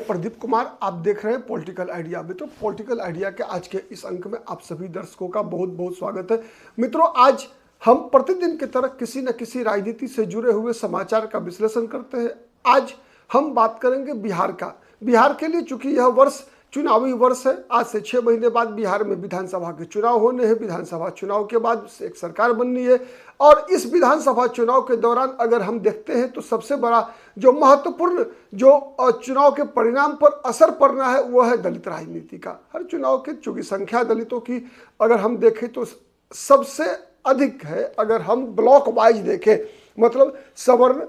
प्रदीप कुमार, आप देख रहे हैं पॉलिटिकल आइडिया। मित्रों, पॉलिटिकल आइडिया के आज के इस अंक में आप सभी दर्शकों का बहुत बहुत स्वागत है। मित्रों, आज हम प्रतिदिन की तरह किसी न किसी राजनीति से जुड़े हुए समाचार का विश्लेषण करते हैं। आज हम बात करेंगे बिहार का। बिहार के लिए चूंकि यह वर्ष चुनावी वर्ष है, आज से 6 महीने बाद बिहार में विधानसभा के चुनाव होने हैं। विधानसभा चुनाव के बाद एक सरकार बननी है और इस विधानसभा चुनाव के दौरान अगर हम देखते हैं तो सबसे बड़ा जो महत्वपूर्ण जो चुनाव के परिणाम पर असर पड़ना है वह है दलित राजनीति का। हर चुनाव के चूंकि संख्या दलितों की अगर हम देखें तो सबसे अधिक है। अगर हम ब्लॉक वाइज देखें मतलब सवर्ण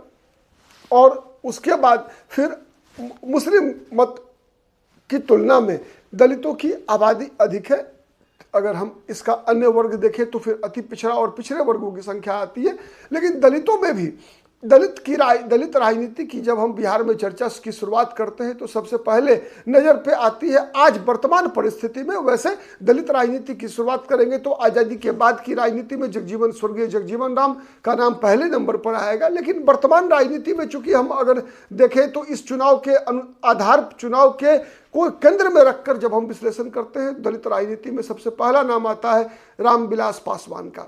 और उसके बाद फिर मुस्लिम मत की तुलना में दलितों की आबादी अधिक है। अगर हम इसका अन्य वर्ग देखें तो फिर अति पिछड़ा और पिछड़े वर्गों की संख्या आती है। लेकिन दलितों में भी दलित राजनीति की जब हम बिहार में चर्चा की शुरुआत करते हैं तो सबसे पहले नज़र पे आती है आज वर्तमान परिस्थिति में। वैसे दलित राजनीति की शुरुआत करेंगे तो आज़ादी के बाद की राजनीति में स्वर्गीय जगजीवन राम का नाम पहले नंबर पर आएगा। लेकिन वर्तमान राजनीति में चूंकि हम अगर देखें तो इस चुनाव के आधार चुनाव के कोई केंद्र में रखकर जब हम विश्लेषण करते हैं दलित राजनीति में सबसे पहला नाम आता है रामविलास पासवान का।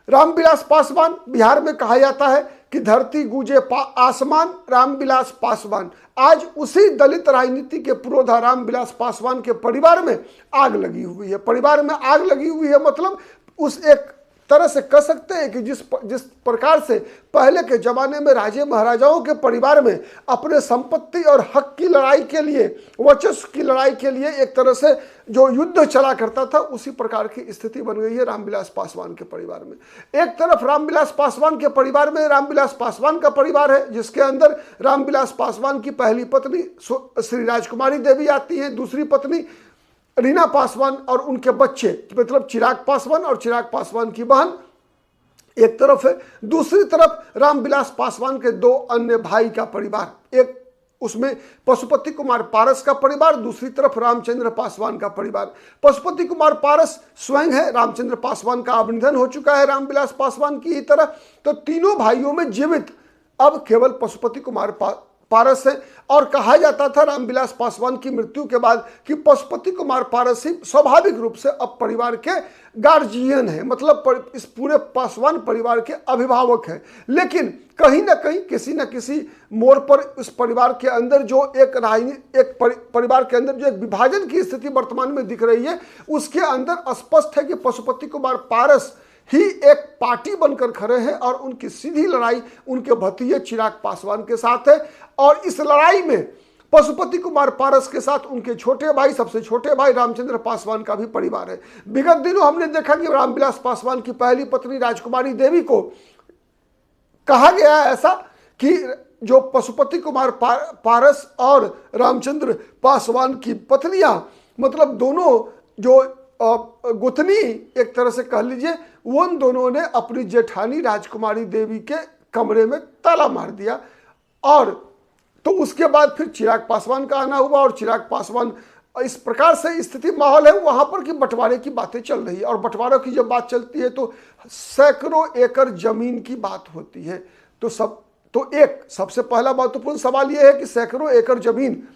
रामविलास पासवान, बिहार में कहा जाता है कि धरती गूंजे आसमान, रामविलास पासवान। आज उसी दलित राजनीति के पुरोधा रामविलास पासवान के परिवार में आग लगी हुई है। परिवार में आग लगी हुई है मतलब उस एक तरह से कह सकते हैं कि जिस प्रकार से पहले के जमाने में राजे महाराजाओं के परिवार में अपने संपत्ति और हक की लड़ाई के लिए, वर्चस्व की लड़ाई के लिए एक तरह से जो युद्ध चला करता था, उसी प्रकार की स्थिति बन गई है रामविलास पासवान के परिवार में। एक तरफ रामविलास पासवान के परिवार में रामविलास पासवान का परिवार है जिसके अंदर रामविलास पासवान की पहली पत्नी श्री राजकुमारी देवी आती है, दूसरी पत्नी रीना पासवान और उनके बच्चे मतलब चिराग पासवान और चिराग पासवान की बहन एक तरफ है। दूसरी तरफ रामविलास पासवान के दो अन्य भाई का परिवार, एक उसमें पशुपति कुमार पारस का परिवार, दूसरी तरफ रामचंद्र पासवान का परिवार। पशुपति कुमार पारस स्वयं है, रामचंद्र पासवान का अब निधन हो चुका है रामविलास पासवान की ही तरह। तो तीनों भाइयों में जीवित अब केवल पशुपति कुमार पारस है और कहा जाता था रामविलास पासवान की मृत्यु के बाद कि पशुपति कुमार पारस ही स्वाभाविक रूप से अब परिवार के गार्जियन है, मतलब इस पूरे पासवान परिवार के अभिभावक है। लेकिन कहीं ना कहीं किसी न किसी मोड़ पर इस परिवार के अंदर जो परिवार के अंदर जो एक विभाजन की स्थिति वर्तमान में दिख रही है, उसके अंदर स्पष्ट है कि पशुपति कुमार पारस ही एक पार्टी बनकर खड़े हैं और उनकी सीधी लड़ाई उनके भतीजे चिराग पासवान के साथ है। और इस लड़ाई में पशुपति कुमार पारस के साथ उनके छोटे भाई, सबसे छोटे भाई रामचंद्र पासवान का भी परिवार है। विगत दिनों हमने देखा कि रामविलास पासवान की पहली पत्नी राजकुमारी देवी को कहा गया है ऐसा कि जो पशुपति कुमार पारस और रामचंद्र पासवान की पत्नियां मतलब दोनों जो गुथनी एक तरह से कह लीजिए, उन दोनों ने अपनी जेठानी राजकुमारी देवी के कमरे में ताला मार दिया। और तो उसके बाद फिर चिराग पासवान का आना हुआ और चिराग पासवान इस प्रकार से स्थिति माहौल है वहां पर कि बंटवारे की बातें चल रही है। और बंटवारों की जब बात चलती है तो सैकड़ों एकड़ जमीन की बात होती है। तो एक सबसे पहला महत्वपूर्ण सवाल यह है कि सैकड़ों एकड़ जमीन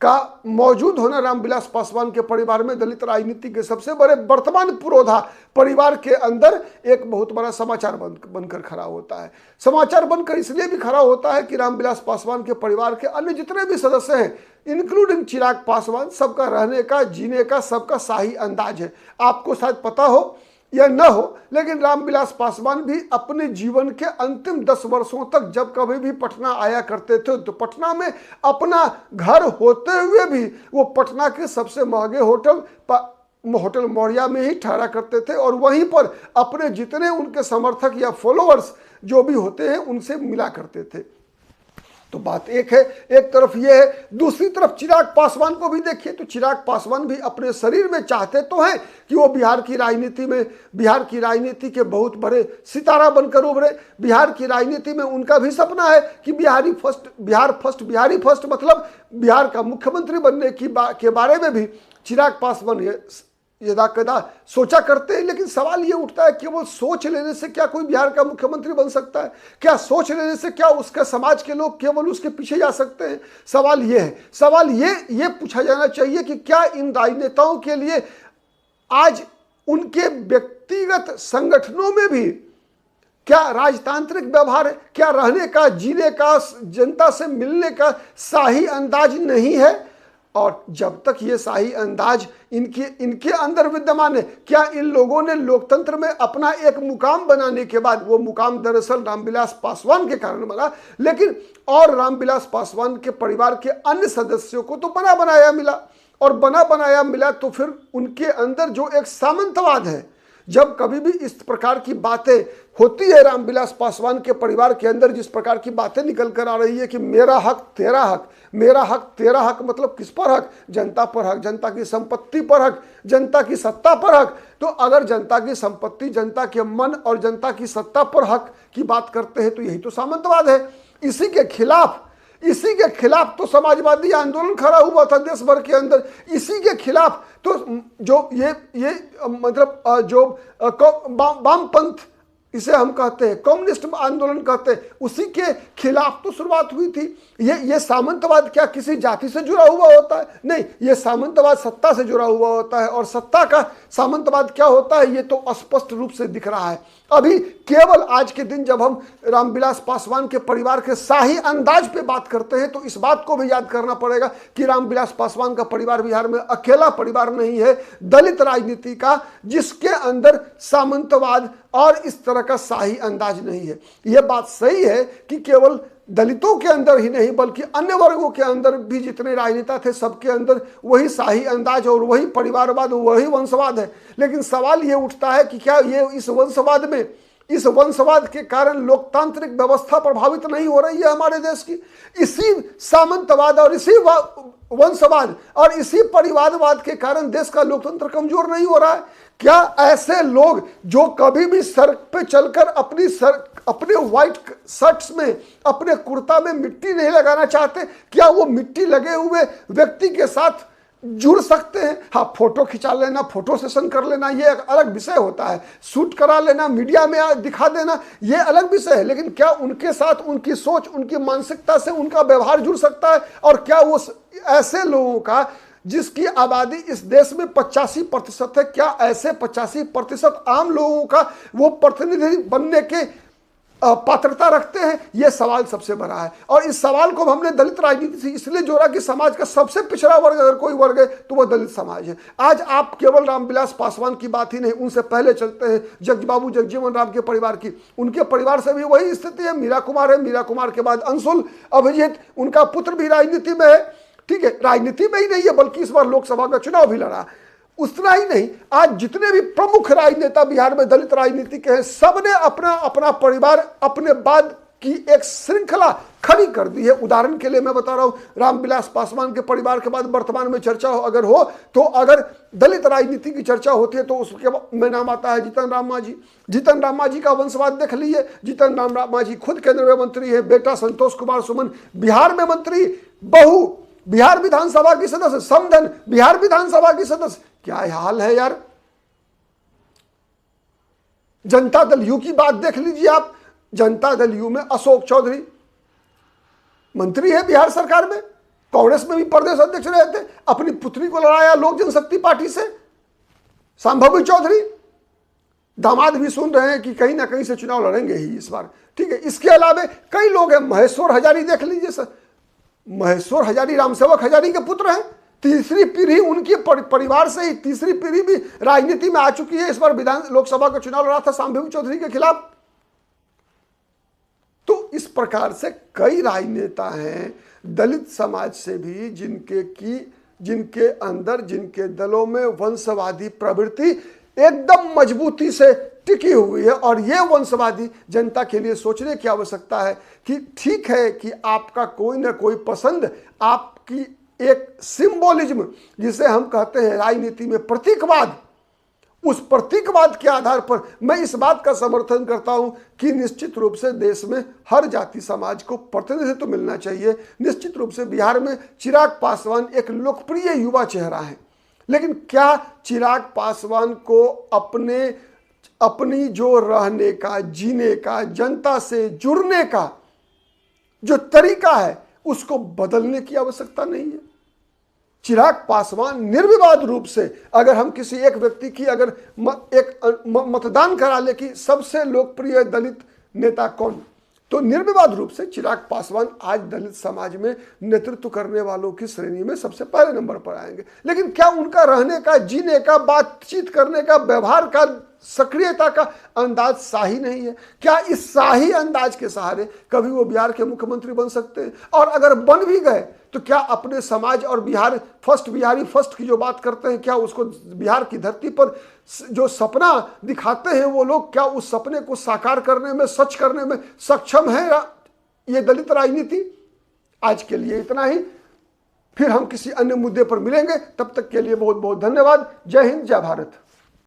का मौजूद होना रामविलास पासवान के परिवार में दलित राजनीति के सबसे बड़े वर्तमान पुरोधा परिवार के अंदर एक बहुत बड़ा समाचार बनकर खड़ा होता है। समाचार बनकर इसलिए भी खड़ा होता है कि रामविलास पासवान के परिवार के अन्य जितने भी सदस्य हैं इंक्लूडिंग चिराग पासवान, सबका रहने का, जीने का, सबका शाही अंदाज है। आपको शायद पता हो या न हो, लेकिन रामविलास पासवान भी अपने जीवन के अंतिम 10 वर्षों तक जब कभी भी पटना आया करते थे तो पटना में अपना घर होते हुए भी वो पटना के सबसे महंगे होटल मौर्या में ही ठहरा करते थे और वहीं पर अपने जितने उनके समर्थक या फॉलोअर्स जो भी होते हैं उनसे मिला करते थे। तो बात एक है, एक तरफ ये है। दूसरी तरफ चिराग पासवान को भी देखिए तो चिराग पासवान भी अपने शरीर में चाहते तो हैं कि वो बिहार की राजनीति के बहुत बड़े सितारा बनकर उभरे। बिहार की राजनीति में उनका भी सपना है कि बिहारी फर्स्ट मतलब बिहार का मुख्यमंत्री बनने के बारे में भी चिराग पासवान यदा कदा सोचा करते हैं, लेकिन सवाल ये उठता है केवल सोच लेने से क्या कोई बिहार का मुख्यमंत्री बन सकता है? क्या सोच लेने से क्या उसका समाज के लोग केवल उसके पीछे जा सकते हैं? सवाल ये है, सवाल ये पूछा जाना चाहिए कि क्या इन राजनेताओं के लिए आज उनके व्यक्तिगत संगठनों में भी क्या राजतांत्रिक व्यवहार, क्या रहने का, जीने का, जनता से मिलने का शाही अंदाज नहीं है? और जब तक ये शाही अंदाज इनके अंदर विद्यमान है, क्या इन लोगों ने लोकतंत्र में अपना एक मुकाम बनाने के बाद, वो मुकाम दरअसल रामविलास पासवान के कारण बना, लेकिन और रामविलास पासवान के परिवार के अन्य सदस्यों को तो बना बनाया मिला, और बना बनाया मिला तो फिर उनके अंदर जो एक सामंतवाद है, जब कभी भी इस प्रकार की बातें होती है रामविलास पासवान के परिवार के अंदर, जिस प्रकार की बातें निकल कर आ रही है कि मेरा हक तेरा हक, मेरा हक तेरा हक, मतलब किस पर हक? जनता पर हक, जनता की संपत्ति पर हक, जनता की सत्ता पर हक। तो अगर जनता की संपत्ति, जनता के मन और जनता की सत्ता पर हक की बात करते हैं तो यही तो सामंतवाद है। इसी के खिलाफ तो समाजवादी आंदोलन खड़ा हुआ था देश भर के अंदर। इसी के खिलाफ तो जो ये मतलब जो वामपंथ इसे हम कहते हैं, कम्युनिस्ट आंदोलन कहते हैं, उसी के खिलाफ तो शुरुआत हुई थी। ये सामंतवाद क्या किसी जाति से जुड़ा हुआ होता है? नहीं, ये सामंतवाद सत्ता से जुड़ा हुआ होता है, और सत्ता का सामंतवाद क्या होता है ये तो स्पष्ट रूप से दिख रहा है। अभी केवल आज के दिन जब हम रामविलास पासवान के परिवार के शाही अंदाज पे बात करते हैं तो इस बात को भी याद करना पड़ेगा कि रामविलास पासवान का परिवार बिहार में अकेला परिवार नहीं है दलित राजनीति का जिसके अंदर सामंतवाद और इस तरह का शाही अंदाज नहीं है। यह बात सही है कि केवल दलितों के अंदर ही नहीं बल्कि अन्य वर्गों के अंदर भी जितने राजनेता थे सबके अंदर वही शाही अंदाज और वही परिवारवाद, वही वंशवाद है। लेकिन सवाल ये उठता है कि क्या ये इस वंशवाद के कारण लोकतांत्रिक व्यवस्था प्रभावित नहीं हो रही है हमारे देश की? इसी सामंतवाद और इसी वंशवाद और इसी परिवारवाद के कारण देश का लोकतंत्र कमजोर नहीं हो रहा है? क्या ऐसे लोग जो कभी भी सड़क पे चलकर अपने व्हाइट शर्ट्स में, अपने कुर्ता में मिट्टी नहीं लगाना चाहते, क्या वो मिट्टी लगे हुए व्यक्ति के साथ जुड़ सकते हैं? हाँ, फोटो खिंचा लेना, फोटो सेशन कर लेना ये एक अलग विषय होता है, शूट करा लेना, मीडिया में दिखा देना ये अलग विषय है, लेकिन क्या उनके साथ उनकी सोच, उनकी मानसिकता से उनका व्यवहार जुड़ सकता है? और क्या वो ऐसे लोगों का जिसकी आबादी इस देश में 85% है, क्या ऐसे 85% आम लोगों का वो प्रतिनिधि बनने के पात्रता रखते हैं? यह सवाल सबसे बड़ा है। और इस सवाल को हमने दलित राजनीति से इसलिए जोड़ा कि समाज का सबसे पिछड़ा वर्ग अगर कोई वर्ग है तो वह दलित समाज है। आज आप केवल रामविलास पासवान की बात ही नहीं, उनसे पहले चलते हैं जगबाबू जगजीवन राम के परिवार की, उनके परिवार से भी वही स्थिति है। मीरा कुमार है, मीरा कुमार के बाद अंशुल अभिजीत, उनका पुत्र भी राजनीति में है। ठीक है, राजनीति में ही नहीं है बल्कि इस बार लोकसभा का चुनाव भी लड़ा। उतना ही नहीं, आज जितने भी प्रमुख राजनेता बिहार में दलित राजनीति के हैं सबने अपना अपना परिवार, अपने बाद की एक श्रृंखला खड़ी कर दी है। उदाहरण के लिए मैं बता रहा हूं, रामविलास पासवान के परिवार के बाद वर्तमान में चर्चा अगर हो तो अगर दलित राजनीति की चर्चा होती है तो उसके में नाम आता है जीतन राम मांझी। जीतन राम मांझी का वंशवाद देख लीजिए। जीतन राम मांझी खुद केंद्र में मंत्री है, बेटा संतोष कुमार सुमन बिहार में मंत्री, बहू बिहार विधानसभा की सदस्य, समधन बिहार विधानसभा की सदस्य। क्या हाल है यार। जनता दल यू की बात देख लीजिए आप। जनता दल यू में अशोक चौधरी मंत्री है बिहार सरकार में, कांग्रेस में भी प्रदेश अध्यक्ष रहे थे, अपनी पुत्री को लड़ाया लोक जनशक्ति पार्टी से। संभवी चौधरी दामाद भी सुन रहे हैं कि कहीं ना कहीं से चुनाव लड़ेंगे ही इस बार। ठीक है, इसके अलावा कई लोग हैं। महेश्वर हजारी देख लीजिए सर, महेश्वर हजारी रामसेवक हजारी के पुत्र हैं। तीसरी पीढ़ी उनकी परिवार से ही तीसरी पीढ़ी भी राजनीति में आ चुकी है। इस बार लोकसभा का चुनाव लड़ा था संभवी चौधरी के खिलाफ। तो इस प्रकार से कई राजनेता हैं दलित समाज से भी जिनके अंदर, जिनके दलों में वंशवादी प्रवृत्ति एकदम मजबूती से टिकी हुई है। और यह वंशवादी जनता के लिए सोचने की आवश्यकता है कि ठीक है कि आपका कोई ना कोई पसंद, आपकी एक सिंबोलिज्म जिसे हम कहते हैं राजनीति में प्रतीकवाद, उस प्रतीकवाद के आधार पर मैं इस बात का समर्थन करता हूं कि निश्चित रूप से देश में हर जाति समाज को प्रतिनिधित्व मिलना चाहिए। निश्चित रूप से बिहार में चिराग पासवान एक लोकप्रिय युवा चेहरा है। लेकिन क्या चिराग पासवान को अपनी जो रहने का, जीने का, जनता से जुड़ने का जो तरीका है उसको बदलने की आवश्यकता नहीं है? चिराग पासवान निर्विवाद रूप से, अगर हम किसी एक व्यक्ति की अगर मतदान करा ले कि सबसे लोकप्रिय दलित नेता कौन, तो निर्विवाद रूप से चिराग पासवान आज दलित समाज में नेतृत्व करने वालों की श्रेणी में सबसे पहले नंबर पर आएंगे। लेकिन क्या उनका रहने का, जीने का, बातचीत करने का, व्यवहार का, सक्रियता का अंदाज शाही नहीं है? क्या इस शाही अंदाज के सहारे कभी वो बिहार के मुख्यमंत्री बन सकते हैं? और अगर बन भी गए तो क्या अपने समाज और बिहारी फर्स्ट की जो बात करते हैं, क्या उसको बिहार की धरती पर जो सपना दिखाते हैं वो लोग, क्या उस सपने को साकार करने में, सच करने में सक्षम है ये दलित राजनीति? आज के लिए इतना ही, फिर हम किसी अन्य मुद्दे पर मिलेंगे। तब तक के लिए बहुत बहुत धन्यवाद। जय हिंद, जय भारत।